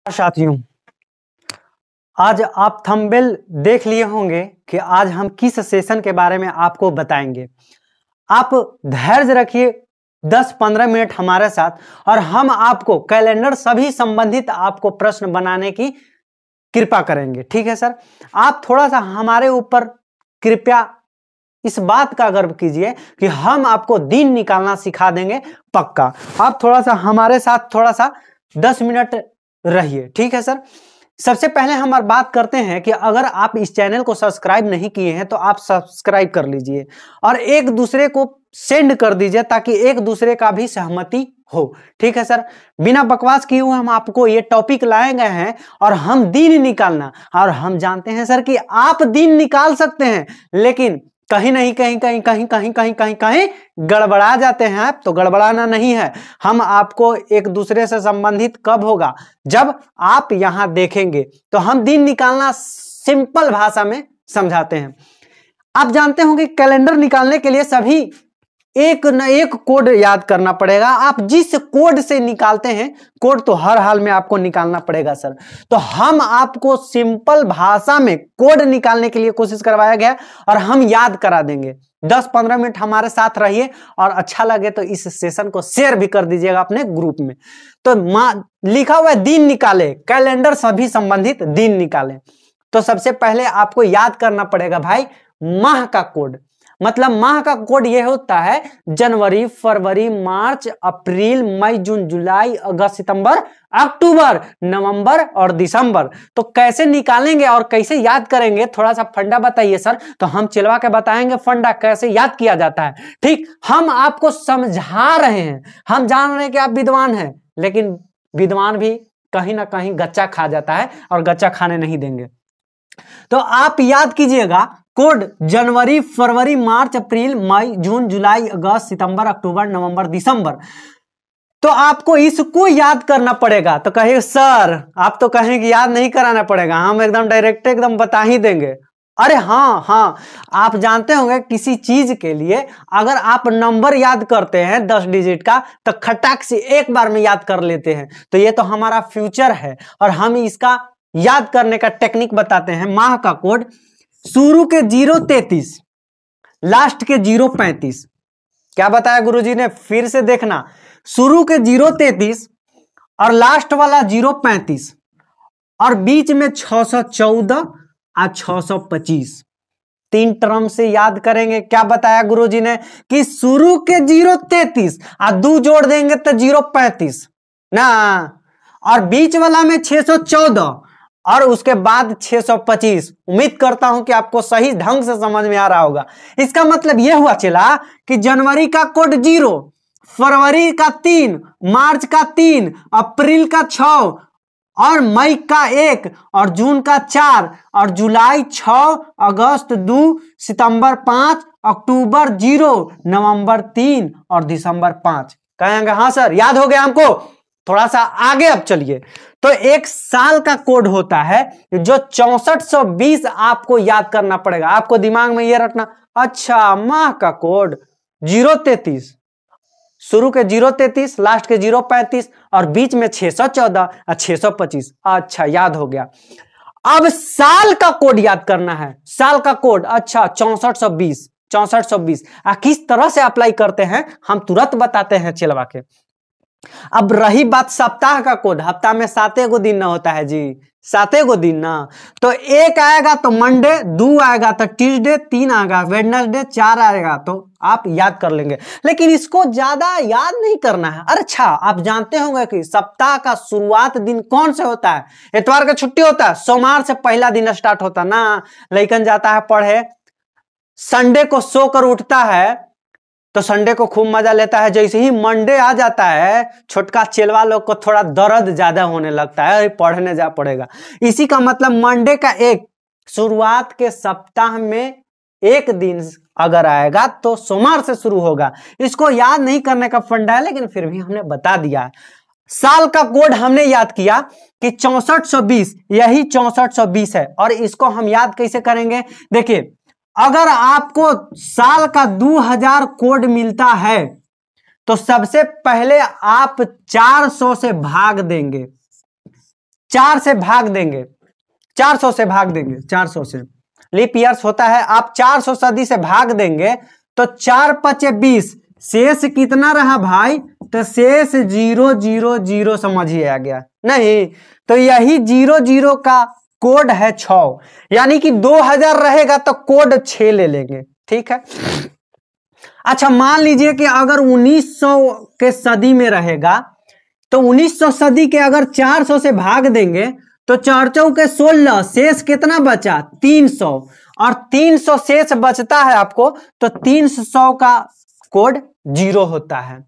साथियों, आज आप थंबनेल देख लिए होंगे कि आज हम किस सेशन के बारे में आपको बताएंगे। आप धैर्य रखिए 10-15 मिनट हमारे साथ और हम आपको कैलेंडर सभी संबंधित आपको प्रश्न बनाने की कृपा करेंगे। ठीक है सर, आप थोड़ा सा हमारे ऊपर कृपया इस बात का गर्व कीजिए कि हम आपको दिन निकालना सिखा देंगे पक्का। आप थोड़ा सा हमारे साथ थोड़ा सा 10 मिनट रहिए। ठीक है सर, सबसे पहले हम बात करते हैं कि अगर आप इस चैनल को सब्सक्राइब नहीं किए हैं तो आप सब्सक्राइब कर लीजिए और एक दूसरे को सेंड कर दीजिए ताकि एक दूसरे का भी सहमति हो। ठीक है सर, बिना बकवास किए हुए हम आपको ये टॉपिक लाए गए हैं और हम दिन निकालना, और हम जानते हैं सर कि आप दिन निकाल सकते हैं, लेकिन कहीं नहीं कहीं गड़बड़ा जाते हैं आप। तो गड़बड़ाना नहीं है, हम आपको एक दूसरे से संबंधित कब होगा जब आप यहां देखेंगे। तो हम दिन निकालना सिंपल भाषा में समझाते हैं। आप जानते होंगे कैलेंडर निकालने के लिए सभी एक न एक कोड याद करना पड़ेगा। आप जिस कोड से निकालते हैं, कोड तो हर हाल में आपको निकालना पड़ेगा सर। तो हम आपको सिंपल भाषा में कोड निकालने के लिए कोशिश करवाया गया और हम याद करा देंगे। 10-15 मिनट हमारे साथ रहिए और अच्छा लगे तो इस सेशन को शेयर भी कर दीजिएगा अपने ग्रुप में। तो लिखा हुआ है दिन निकाले, कैलेंडर सभी संबंधित दिन निकाले। तो सबसे पहले आपको याद करना पड़ेगा भाई माह का कोड। मतलब माह का कोड यह होता है जनवरी, फरवरी, मार्च, अप्रैल, मई, जून, जुलाई, अगस्त, सितंबर, अक्टूबर, नवंबर और दिसंबर। तो कैसे निकालेंगे और कैसे याद करेंगे, थोड़ा सा फंडा बताइए सर। तो हम चिलवा के बताएंगे फंडा कैसे याद किया जाता है। ठीक, हम आपको समझा रहे हैं। हम जान रहे हैं कि आप विद्वान हैं, लेकिन विद्वान भी कहीं ना कहीं गच्चा खा जाता है और गच्चा खाने नहीं देंगे। तो आप याद कीजिएगा कोड जनवरी, फरवरी, मार्च, अप्रैल, मई, जून, जुलाई, अगस्त, सितंबर, अक्टूबर, नवंबर, दिसंबर। तो आपको इसको याद करना पड़ेगा। तो कहिए सर, आप तो कहेंगे याद नहीं कराना पड़ेगा, हम एकदम डायरेक्ट एकदम बता ही देंगे। अरे हाँ, आप जानते होंगे किसी चीज के लिए अगर आप नंबर याद करते हैं 10 डिजिट का तो खटाक से एक बार में याद कर लेते हैं। तो ये तो हमारा फ्यूचर है और हम इसका याद करने का टेक्निक बताते हैं। माह का कोड शुरू के 033, लास्ट के 035। क्या बताया गुरुजी ने, फिर से देखना। शुरू के 033 और लास्ट वाला 035 और बीच में 614 और 625, 3 टर्म से याद करेंगे। क्या बताया गुरुजी ने कि शुरू के 033 और 2 जोड़ देंगे तो 035 ना, और बीच वाला में 614 और उसके बाद 625। उम्मीद करता हूं कि आपको सही ढंग से समझ में आ रहा होगा। इसका मतलब यह हुआ चला कि जनवरी का कोड 0, फरवरी का 3, मार्च का 3, अप्रैल का 6 और मई का 1 और जून का 4 और जुलाई 6, अगस्त 2, सितंबर 5, अक्टूबर 0, नवंबर 3 और दिसंबर 5। कहेंगे हाँ सर याद हो गया हमको। थोड़ा सा आगे अब चलिए। तो एक साल का कोड होता है जो 6420 आपको याद करना पड़ेगा। आपको दिमाग में ये रखना, अच्छा माह का कोड 033, शुरू के 033, लास्ट के 035 और बीच में 614 और 625। अच्छा याद हो गया। अब साल का कोड याद करना है। साल का कोड अच्छा 6420, 6420 किस तरह से अप्लाई करते हैं हम तुरंत बताते हैं चिलवा के। अब रही बात सप्ताह का कोड, हफ्ता में 7 गो दिन ना होता है जी, 7 गो दिन ना। तो 1 आएगा तो मंडे, 2 आएगा तो ट्यूसडे, 3 आएगा वेडनेसडे, 4 आएगा तो आप याद कर लेंगे। लेकिन इसको ज्यादा याद नहीं करना है। अच्छा आप जानते होंगे कि सप्ताह का शुरुआत दिन कौन से होता है? इतवार का छुट्टी होता है, सोमवार से पहला दिन स्टार्ट होता है ना। लइकन जाता है पढ़े, संडे को सोकर उठता है तो संडे को खूब मजा लेता है। जैसे ही मंडे आ जाता है छोटका चेलवा लोग को थोड़ा दर्द ज्यादा होने लगता है, पढ़ने जा पड़ेगा। इसी का मतलब मंडे का एक शुरुआत के सप्ताह में एक दिन अगर आएगा तो सोमवार से शुरू होगा। इसको याद नहीं करने का फंडा है, लेकिन फिर भी हमने बता दिया। साल का कोड हमने याद किया कि 6420, यही 6420 है। और इसको हम याद कैसे करेंगे, देखिए अगर आपको साल का 2000 कोड मिलता है तो सबसे पहले आप 400 से भाग देंगे। 4 से भाग देंगे, 400 से भाग देंगे, 400 से लीप ईयर्स होता है, आप 400 सदी से भाग देंगे तो 4 पचे 20, शेष कितना रहा भाई? तो शेष 000 समझिए आ गया नहीं? तो यही 00 का कोड है 6, यानी कि 2000 रहेगा तो कोड 6 ले लेंगे, ठीक है। अच्छा मान लीजिए कि अगर 1900 के सदी में रहेगा तो 1900 सदी के अगर 400 से भाग देंगे तो 4 के 16, शेष कितना बचा? 300, और 300 शेष बचता है आपको, तो 300 का कोड 0 होता है।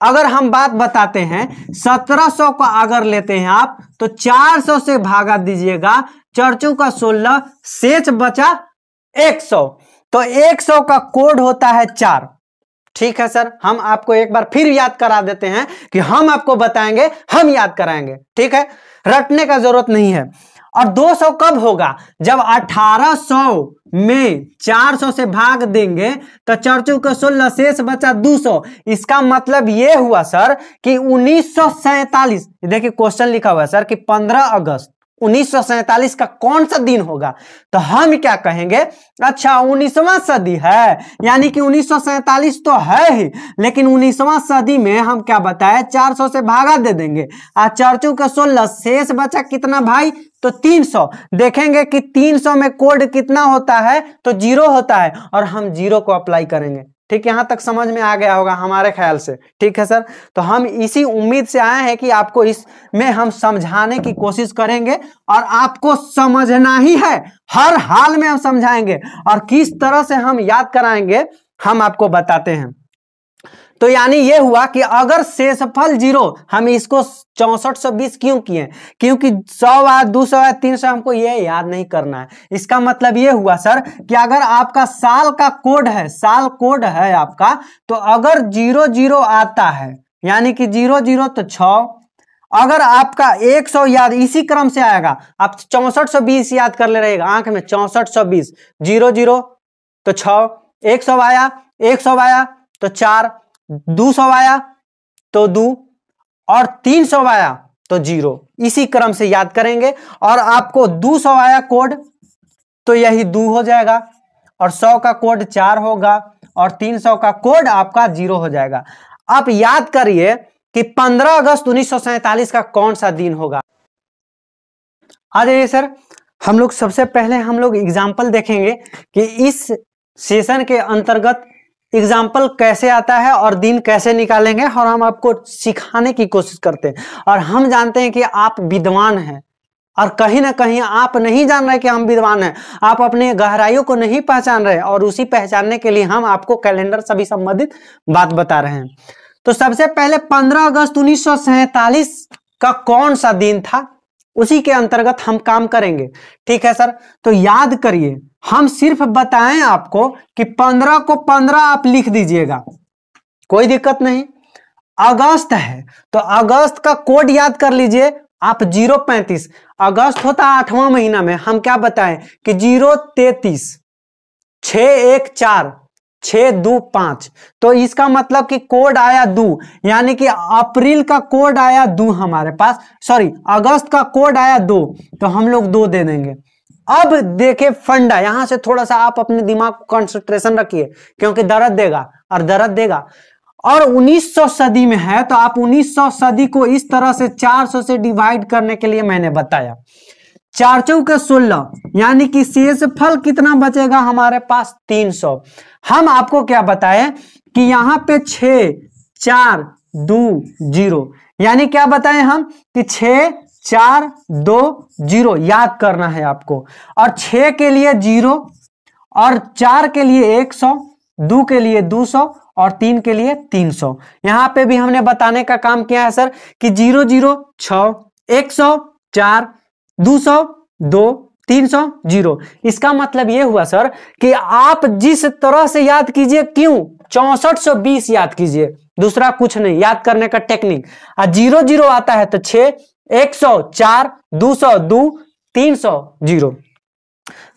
अगर हम बात बताते हैं 1700 का अगर लेते हैं आप, तो 400 से भागा दीजिएगा, 4 का 16, शेष बचा 100, तो 100 का कोड होता है 4। ठीक है सर, हम आपको एक बार फिर याद करा देते हैं कि हम आपको बताएंगे, हम याद कराएंगे, ठीक है, रटने का जरूरत नहीं है। और 200 कब होगा? जब 1800 में 400 से भाग देंगे तो 4 का 16, शेष बचा 200। इसका मतलब ये हुआ सर कि 1947, देखिए क्वेश्चन लिखा हुआ है सर कि 15 अगस्त 1947 का कौन सा दिन होगा? तो हम क्या कहेंगे, अच्छा 19वां सदी है, यानी कि 1947 तो है ही, लेकिन 19वां सदी में हम क्या बताए, 400 से भागा दे देंगे, और 4 का 16, शेष बचा कितना भाई? तो 300। देखेंगे कि 300 में कोड कितना होता है? तो 0 होता है, और हम 0 को अप्लाई करेंगे। ठीक, यहां तक समझ में आ गया होगा हमारे ख्याल से, ठीक है सर। तो हम इसी उम्मीद से आए हैं कि आपको इसमें हम समझाने की कोशिश करेंगे, और आपको समझना ही है, हर हाल में हम समझाएंगे, और किस तरह से हम याद कराएंगे हम आपको बताते हैं। तो यानी ये हुआ कि अगर शेषफल 0, हम इसको 6420 क्यों किए? क्योंकि 100 आया, 200 आया, 300, हमको ये याद नहीं करना है। इसका मतलब ये हुआ सर कि अगर आपका साल का कोड है, साल कोड है आपका, तो अगर 00 आता है, यानी कि 00 तो 6, अगर आपका 100 याद इसी क्रम से आएगा, आप 6420 याद कर ले रहेगा आंख में, 6420, 00 तो 6, 100 आया, 100 आया तो 4, 200 आया तो 2, और 300 आया तो 0, इसी क्रम से याद करेंगे। और आपको 200 आया कोड तो यही 2 हो जाएगा, और 100 का कोड 4 होगा, और 300 का कोड आपका 0 हो जाएगा। आप याद करिए कि 15 अगस्त 1947 का कौन सा दिन होगा। आ जाइए सर, हम लोग सबसे पहले हम लोग एग्जाम्पल देखेंगे कि इस सेशन के अंतर्गत एग्जाम्पल कैसे आता है और दिन कैसे निकालेंगे, और हम आपको सिखाने की कोशिश करते हैं। और हम जानते हैं कि आप विद्वान हैं, और कहीं ना कहीं आप नहीं जान रहे कि हम विद्वान हैं, आप अपने गहराइयों को नहीं पहचान रहे, और उसी पहचानने के लिए हम आपको कैलेंडर सभी संबंधित बात बता रहे हैं। तो सबसे पहले 15 अगस्त 1947 का कौन सा दिन था, उसी के अंतर्गत हम काम करेंगे, ठीक है सर। तो याद करिए, हम सिर्फ बताएं आपको कि 15 को 15 आप लिख दीजिएगा, कोई दिक्कत नहीं। अगस्त है तो अगस्त का कोड याद कर लीजिए आप, 035, अगस्त होता है 8वां महीना में, हम क्या बताएं कि 033, 614, 625, तो इसका मतलब कि कोड आया 2, यानी कि अप्रैल का कोड आया 2 हमारे पास, सॉरी अगस्त का कोड आया 2, तो हम लोग 2 दे देंगे। अब देखे फंडा, यहां से थोड़ा सा आप अपने दिमाग को कंसंट्रेशन रखिए, क्योंकि दर्द देगा और दर्द देगा। और 1900 सदी में है तो आप 1900 सदी को इस तरह से 400 से डिवाइड करने के लिए मैंने बताया, 4 के 16, यानी कि शेषफल कितना बचेगा हमारे पास? 300। हम आपको क्या बताएं कि यहां पे 6 4 2 0, यानी क्या बताएं हम कि 6 4 2 0 याद करना है आपको, और 6 के लिए 0, और 4 के लिए 100, 2 के लिए 200, और 3 के लिए 300। यहां पे भी हमने बताने का काम किया है सर कि 00 6, 100 4, 200 2, 300 0। इसका मतलब यह हुआ सर कि आप जिस तरह से याद कीजिए, क्यों 6420 याद कीजिए, दूसरा कुछ नहीं, याद करने का टेक्निक। 00 आता है तो 6, 100 4, 200 2, 300 0।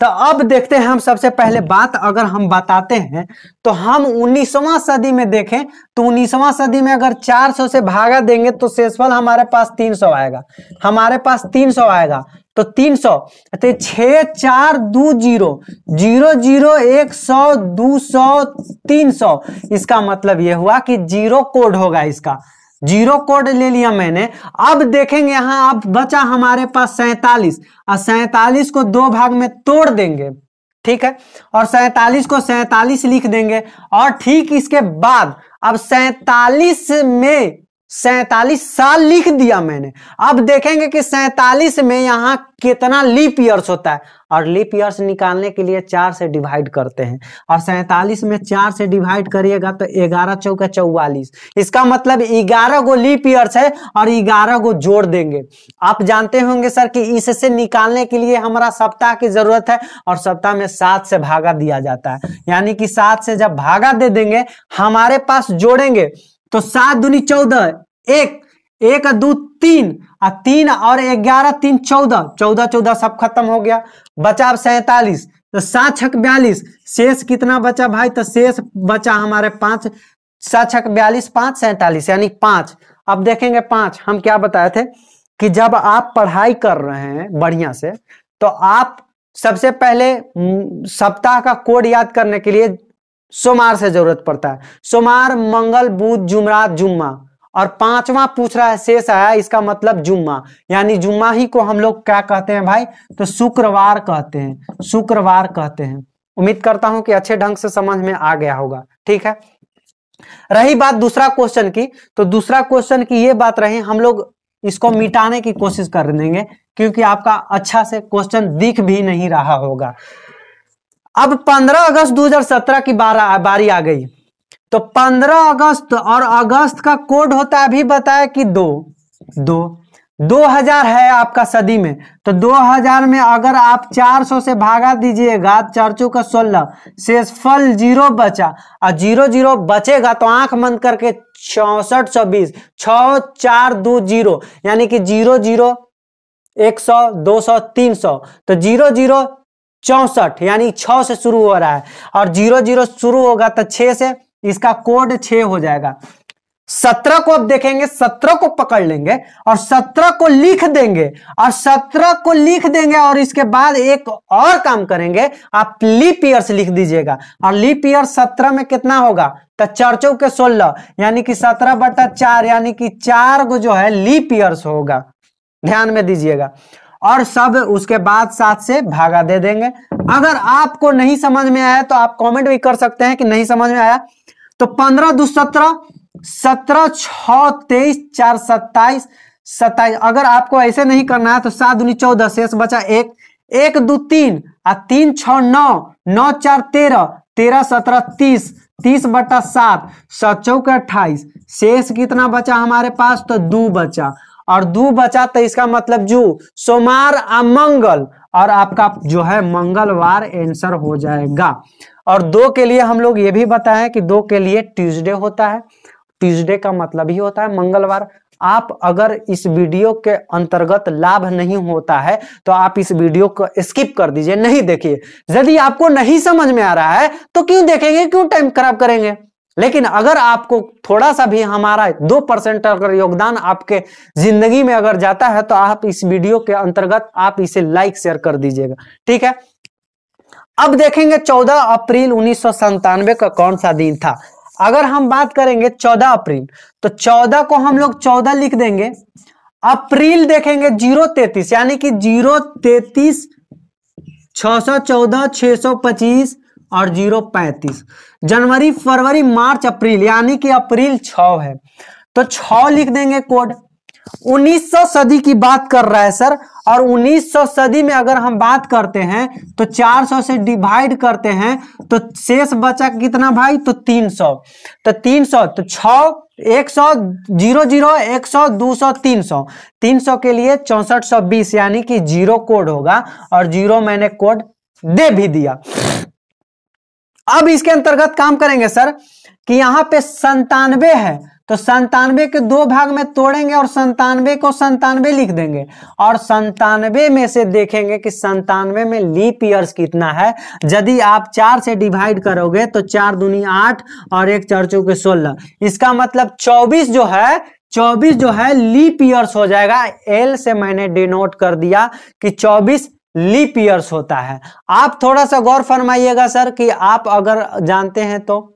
तो अब देखते हैं हम सबसे पहले बात अगर हम बताते हैं तो हम 19वां सदी में देखें तो 19वां सदी में अगर 400 से भागा देंगे तो शेषफल हमारे पास 300 आएगा, हमारे पास 300 आएगा। तो 300 तो 6 4 2 0 0 0 100 200 300, इसका मतलब यह हुआ कि जीरो कोड होगा, इसका जीरो कोड ले लिया मैंने। अब देखेंगे यहां अब बचा हमारे पास 47 और 47 को दो भाग में तोड़ देंगे, ठीक है, और 47 को 47 लिख देंगे। और ठीक इसके बाद अब 47 में 47 साल लिख दिया मैंने। अब देखेंगे कि 47 में यहां कितना लीप ईयर्स होता है, और लीप ईयर्स निकालने के लिए 4 से डिवाइड करते हैं, और 47 में 4 से डिवाइड करिएगा तो 11 चौका 44, इसका मतलब 11 गो लीप ईयर्स है और 11 गो जोड़ देंगे। आप जानते होंगे सर कि इससे निकालने के लिए हमारा सप्ताह की जरूरत है, और सप्ताह में 7 से भागा दिया जाता है, यानी कि 7 से जब भागा दे देंगे हमारे पास जोड़ेंगे तो 7 दूनी 14, 1 1 2 3 और 3 और 11 3 14 14 14 सब खत्म हो गया, बचा अब 47, तो 7 छक 42, शेष कितना बचा भाई, तो शेष बचा हमारे 5, 7 छक 42 5 47 यानी 5। अब देखेंगे 5 हम क्या बताए थे कि जब आप पढ़ाई कर रहे हैं बढ़िया से तो आप सबसे पहले सप्ताह का कोड याद करने के लिए सोमवार से जरूरत पड़ता है, सोमवार मंगल बुध जुमरात जुम्मा, और 5वां पूछ रहा है शेष आया, इसका मतलब जुम्मा, यानी जुम्मा ही को हम लोग क्या कहते हैं भाई, तो शुक्रवार कहते हैं, शुक्रवार कहते हैं। उम्मीद करता हूं कि अच्छे ढंग से समझ में आ गया होगा, ठीक है। रही बात दूसरा क्वेश्चन की, तो दूसरा क्वेश्चन की ये बात रही, हम लोग इसको मिटाने की कोशिश कर देंगे क्योंकि आपका अच्छा से क्वेश्चन दिख भी नहीं रहा होगा। अब 15 अगस्त 2017 की बारी आ गई, तो 15 अगस्त और अगस्त का कोड होता है, अभी बताया कि 2000 है आपका सदी में, तो 2000 में अगर आप 400 से भागा दीजिएगा, 4 चौका 16, शेषफल 0 बचा, और 0 0 बचेगा तो आंख बंद करके 6420 6 4 2 0, यानी कि 0 0 100 200 300, तो 0 0 64 यानी 6 से शुरू हो रहा है, और 0 0 शुरू होगा तो 6 से, इसका कोड 6 हो जाएगा। 17 को अब देखेंगे, 17 को पकड़ लेंगे और 17 को लिख देंगे, और 17 को लिख देंगे और इसके बाद एक और काम करेंगे, आप लीप ईयर्स लिख दीजिएगा, और लीप ईयर 17 में कितना होगा, तो 4 चौके 16 यानी कि 17/4, यानी कि 4 को जो है लीप ईयर्स होगा, ध्यान में दीजिएगा। और सब उसके बाद 7 से भागा दे देंगे। अगर आपको नहीं समझ में आया तो आप कमेंट भी कर सकते हैं कि नहीं समझ में आया। तो 15 2 17 17 6 23 4 27 27, अगर आपको ऐसे नहीं करना है तो 7 दूनी 14, शेष बचा 1 1 2 3 और 3 6 9 9 4 13 13 17 30 30/7 7 चौके 28, शेष कितना बचा हमारे पास, तो 2 बचा, और 2 बचा तो इसका मतलब जो सोमवार और मंगल, और आपका जो है मंगलवार आंसर हो जाएगा। और 2 के लिए हम लोग ये भी बताएं कि 2 के लिए ट्यूसडे होता है, ट्यूसडे का मतलब ही होता है मंगलवार। आप अगर इस वीडियो के अंतर्गत लाभ नहीं होता है तो आप इस वीडियो को स्किप कर दीजिए, नहीं देखिए। यदि आपको नहीं समझ में आ रहा है तो क्यों देखेंगे, क्यों टाइम खराब करेंगे। लेकिन अगर आपको थोड़ा सा भी हमारा 2% अगर योगदान आपके जिंदगी में अगर जाता है तो आप इस वीडियो के अंतर्गत आप इसे लाइक शेयर कर दीजिएगा, ठीक है। अब देखेंगे 14 अप्रैल 1997 का कौन सा दिन था। अगर हम बात करेंगे 14 अप्रैल, तो 14 को हम लोग 14 लिख देंगे, अप्रैल देखेंगे 033 यानी कि 033 614 625 और 035, जनवरी फरवरी मार्च अप्रैल यानी कि अप्रैल 6 है, तो 6 लिख देंगे कोड। 1900 सदी की बात कर रहा है सर, और 1900 सदी में अगर हम बात करते हैं तो 400 से डिवाइड करते हैं तो शेष बचा कितना भाई, तो 300, तो 300 तो 6 100 0 0 100 200 300, 300 के लिए 6420 यानी कि 0 कोड होगा, और 0 मैंने कोड दे भी दिया। अब इसके अंतर्गत काम करेंगे सर कि यहां पे 97 है, तो 97 के 2 भाग में तोड़ेंगे और 97 को 97 लिख देंगे और 97 में से देखेंगे कि 97 में लीप ईयर्स कितना है। यदि आप 4 से डिवाइड करोगे तो 4 दूनी 8 और 1 4 चौके 16, इसका मतलब 24 जो है लीप ईयर्स हो जाएगा। एल से मैंने डिनोट कर दिया कि 24 लीप ईयर्स होता है। आप थोड़ा सा गौर फरमाइएगा सर कि आप अगर जानते हैं तो।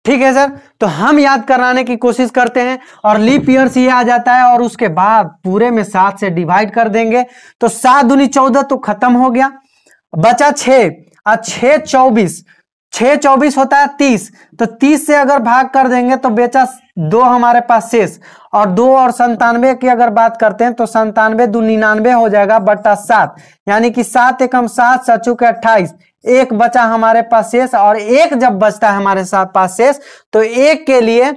ठीक है सर, तो हम याद कराने की कोशिश करते हैं और लीप ईयर्स ये आ जाता है और उसके बाद पूरे में 7 से डिवाइड कर देंगे तो 7 दूनी 14 तो खत्म हो गया, बचा 6 और 6 24, 6 24 होता है 30, तो 30 से अगर भाग कर देंगे तो बेचा 2 हमारे पास शेष, और 2 और 97 की अगर बात करते हैं तो 97 दो 99 हो जाएगा बटा 7, यानी कि 7 एकम 7 7 चौके 28, एक बचा हमारे पास शेष। और एक जब बचता है हमारे पास शेष तो एक के लिए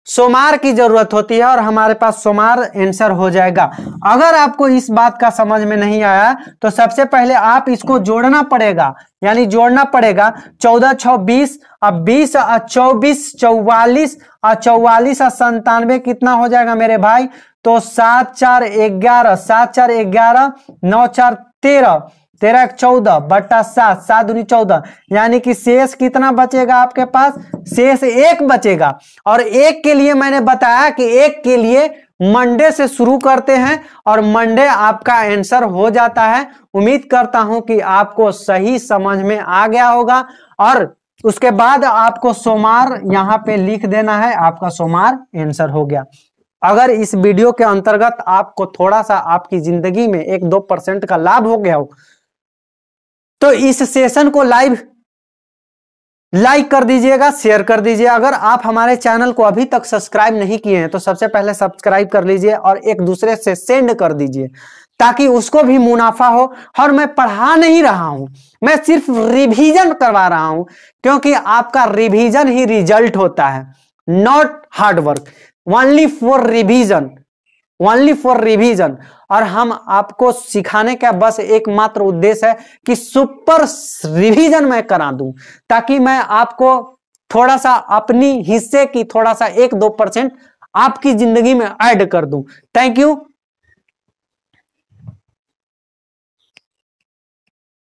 सोमार की जरूरत होती है और हमारे पास सोमार आंसर हो जाएगा। अगर आपको इस बात का समझ में नहीं आया तो सबसे पहले आप इसको जोड़ना पड़ेगा, यानी जोड़ना पड़ेगा 14 6 20 अब 20 और 24 44 और 44 और 97 कितना हो जाएगा मेरे भाई, तो 7 4 11 7 4 11 9 4 13 13 14 बटा 7 7 दूनी 14, यानी कि शेष कितना बचेगा आपके पास, शेष 1 बचेगा। और 1 के लिए मैंने बताया कि 1 के लिए मंडे से शुरू करते हैं और मंडे आपका आंसर हो जाता है। उम्मीद करता हूं कि आपको सही समझ में आ गया होगा और उसके बाद आपको सोमवार यहां पे लिख देना है, आपका सोमवार आंसर हो गया। अगर इस वीडियो के अंतर्गत आपको थोड़ा सा आपकी जिंदगी में 1-2% का लाभ हो गया हो तो इस सेशन को लाइक कर दीजिएगा, शेयर कर दीजिए। अगर आप हमारे चैनल को अभी तक सब्सक्राइब नहीं किए हैं तो सबसे पहले सब्सक्राइब कर लीजिए और एक दूसरे से सेंड कर दीजिए ताकि उसको भी मुनाफा हो। और मैं पढ़ा नहीं रहा हूं, मैं सिर्फ रिवीजन करवा रहा हूं, क्योंकि आपका रिवीजन ही रिजल्ट होता है, not hard work, only for revision, only for revision. और हम आपको सिखाने का बस एकमात्र उद्देश्य है कि सुपर रिवीजन मैं करा दूं ताकि मैं आपको थोड़ा सा अपनी हिस्से की थोड़ा सा 1-2% आपकी जिंदगी में ऐड कर दूं। Thank you.